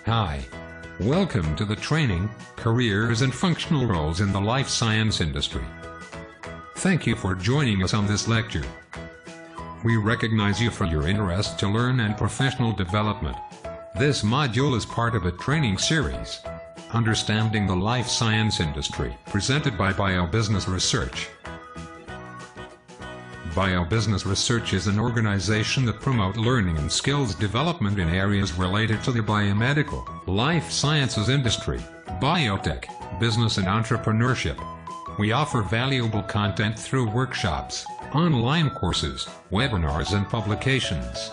Hi. Welcome to the training, careers and functional roles in the life science industry. Thank you for joining us on this lecture. We recognize you for your interest to learn and professional development. This module is part of a training series, Understanding the Life Science Industry, presented by Biobusiness Research. Biobusiness Research is an organization that promotes learning and skills development in areas related to the biomedical, life sciences industry, biotech, business and entrepreneurship. We offer valuable content through workshops, online courses, webinars and publications.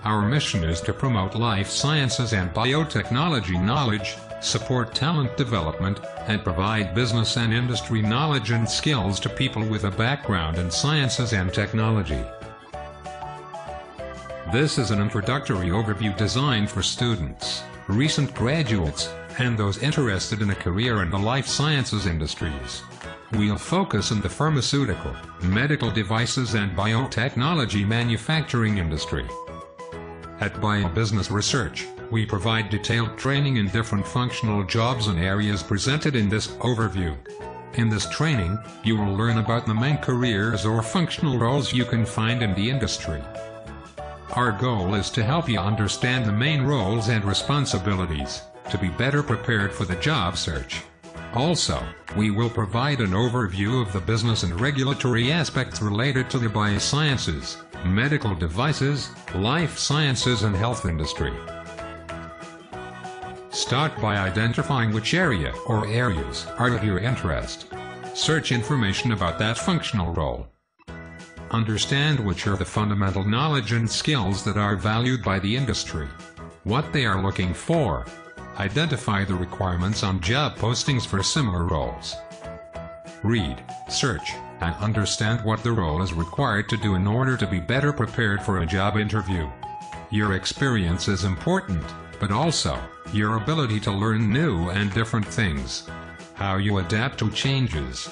Our mission is to promote life sciences and biotechnology knowledge, support talent development, and provide business and industry knowledge and skills to people with a background in sciences and technology. This is an introductory overview designed for students, recent graduates, and those interested in a career in the life sciences industries. We'll focus on the pharmaceutical, medical devices and biotechnology manufacturing industry. At Biobusiness Research, we provide detailed training in different functional jobs and areas presented in this overview. In this training, you will learn about the main careers or functional roles you can find in the industry. Our goal is to help you understand the main roles and responsibilities, to be better prepared for the job search. Also, we will provide an overview of the business and regulatory aspects related to the biosciences, medical devices, life sciences and health industry. Start by identifying which area or areas are of your interest. Search information about that functional role. Understand which are the fundamental knowledge and skills that are valued by the industry, what they are looking for. Identify the requirements on job postings for similar roles. Read, search, and understand what the role is required to do in order to be better prepared for a job interview. Your experience is important, but also your ability to learn new and different things. How you adapt to changes.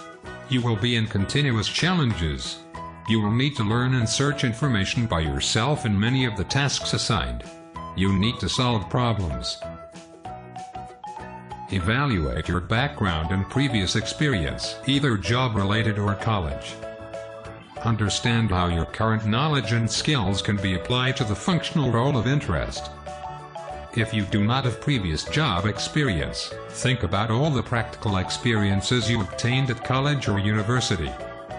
You will be in continuous challenges. You will need to learn and search information by yourself in many of the tasks assigned. You need to solve problems. Evaluate your background and previous experience, either job-related or college. Understand how your current knowledge and skills can be applied to the functional role of interest. If you do not have previous job experience, think about all the practical experiences you obtained at college or university.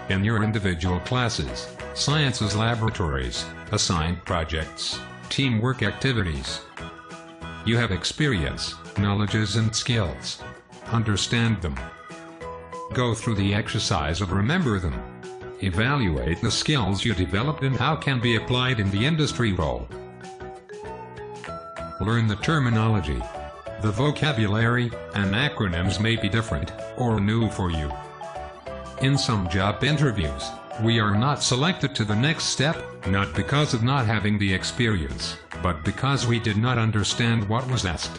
In your individual classes, sciences laboratories, assigned projects, teamwork activities. You have experience, knowledges and skills. Understand them. Go through the exercise of remember them. Evaluate the skills you developed and how can be applied in the industry role. Learn the terminology. The vocabulary and acronyms may be different or new for you. In some job interviews, we are not selected to the next step, not because of not having the experience, but because we did not understand what was asked.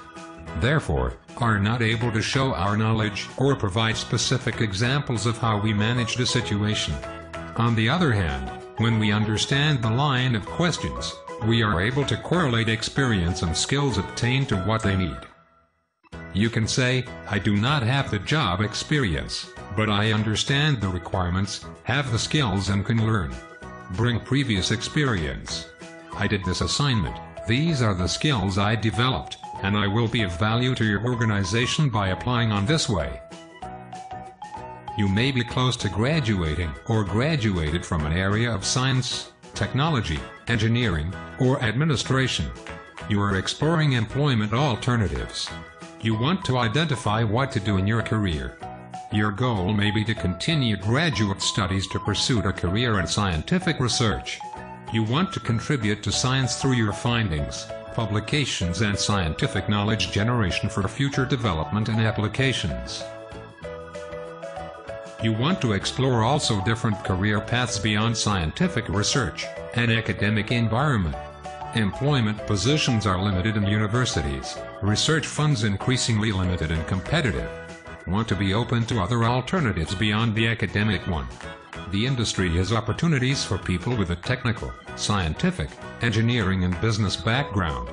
Therefore, are not able to show our knowledge or provide specific examples of how we managed a situation. On the other hand, when we understand the line of questions, we are able to correlate experience and skills obtained to what they need. You can say, I do not have the job experience, but I understand the requirements, have the skills and can learn. Bring previous experience. I did this assignment, these are the skills I developed, and I will be of value to your organization by applying on this way. You may be close to graduating or graduated from an area of science, technology, engineering, or administration. You are exploring employment alternatives. You want to identify what to do in your career. Your goal may be to continue graduate studies to pursue a career in scientific research. You want to contribute to science through your findings, publications and scientific knowledge generation for future development and applications. You want to explore also different career paths beyond scientific research and academic environment. Employment positions are limited in universities, research funds increasingly limited and competitive. Want to be open to other alternatives beyond the academic one. The industry has opportunities for people with a technical, scientific, engineering and business background.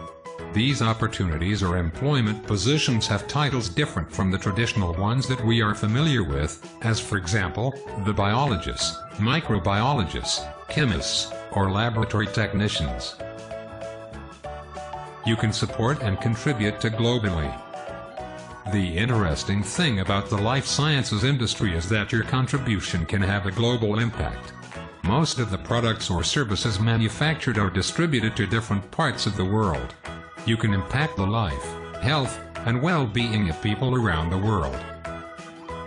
These opportunities or employment positions have titles different from the traditional ones that we are familiar with, as for example, the biologists, microbiologists, chemists, or laboratory technicians. You can support and contribute to globally. The interesting thing about the life sciences industry is that your contribution can have a global impact. Most of the products or services manufactured are distributed to different parts of the world. You can impact the life, health, and well-being of people around the world.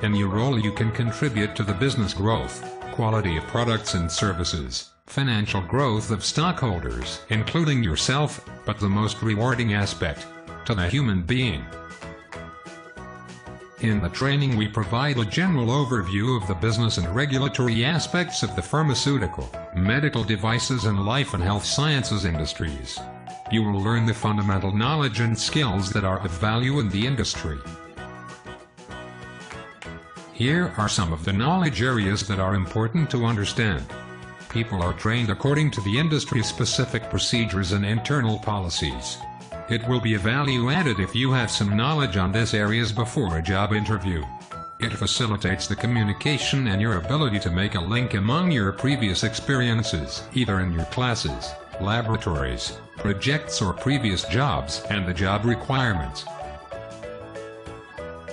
In your role, you can contribute to the business growth, quality of products and services, financial growth of stockholders, including yourself, but the most rewarding aspect, to the human being. In the training, we provide a general overview of the business and regulatory aspects of the pharmaceutical, medical devices, and life and health sciences industries. You will learn the fundamental knowledge and skills that are of value in the industry. Here are some of the knowledge areas that are important to understand. People are trained according to the industry-specific procedures and internal policies. It will be a value added if you have some knowledge on these areas before a job interview. It facilitates the communication and your ability to make a link among your previous experiences, either in your classes, laboratories, projects, or previous jobs, and the job requirements.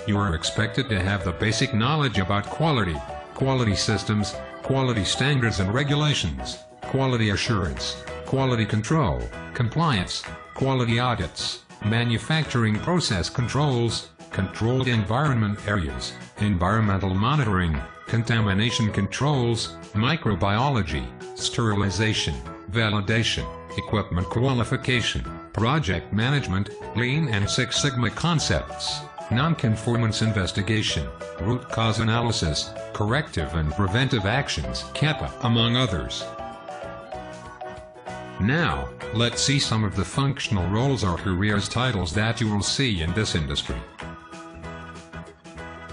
You are expected to have the basic knowledge about quality systems, quality standards and regulations, quality assurance, quality control, compliance, quality audits, manufacturing process controls, controlled environment areas, environmental monitoring, contamination controls, microbiology, sterilization, validation, equipment qualification, project management, Lean and Six Sigma concepts, non-conformance investigation, root cause analysis, corrective and preventive actions, CAPA, among others. Now, let's see some of the functional roles or careers titles that you will see in this industry.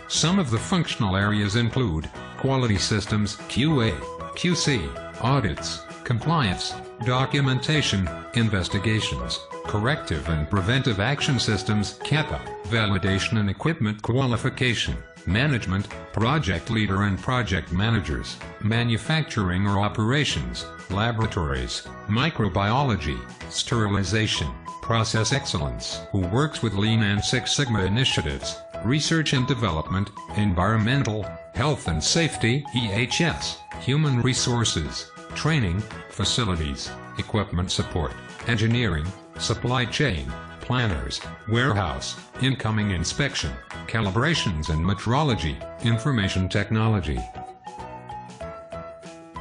Some of the functional areas include quality systems, QA, QC, audits, compliance, documentation, investigations, corrective and preventive action systems, CAPA, validation and equipment qualification, management, project leader and project managers, manufacturing or operations, laboratories, microbiology, sterilization, process excellence, who works with Lean and Six Sigma initiatives, research and development, environmental, health and safety, EHS, human resources, training, facilities, equipment support, engineering, supply chain, planners, warehouse, incoming inspection, calibrations and metrology, information technology.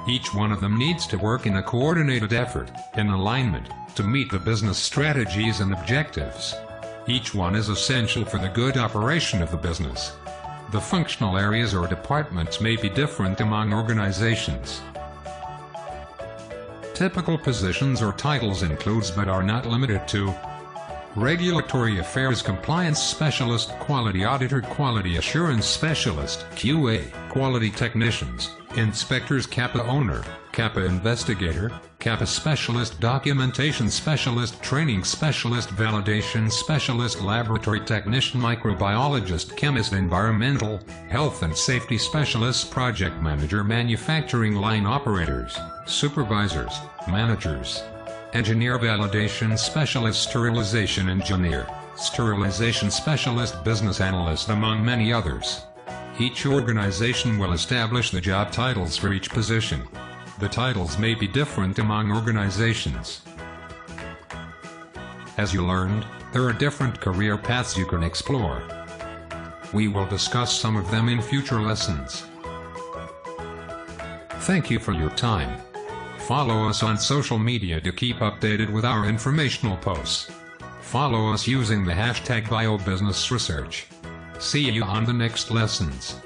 Each one of them needs to work in a coordinated effort, in alignment, to meet the business strategies and objectives. Each one is essential for the good operation of the business. The functional areas or departments may be different among organizations. Typical positions or titles includes but are not limited to Regulatory Affairs Compliance Specialist, Quality Auditor, Quality Assurance Specialist, QA, Quality Technicians, Inspectors, CAPA Owner, CAPA Investigator, CAPA Specialist, Documentation Specialist, Training Specialist, Validation Specialist, Laboratory Technician, Microbiologist, Chemist, Environmental, Health and Safety Specialist, Project Manager, Manufacturing Line Operators, Supervisors, Managers, Engineer, Validation Specialist, Sterilization Engineer, Sterilization Specialist, Business Analyst, among many others. Each organization will establish the job titles for each position. The titles may be different among organizations. As you learned, there are different career paths you can explore. We will discuss some of them in future lessons. Thank you for your time. Follow us on social media to keep updated with our informational posts. Follow us using the hashtag Biobusiness Research. See you on the next lessons.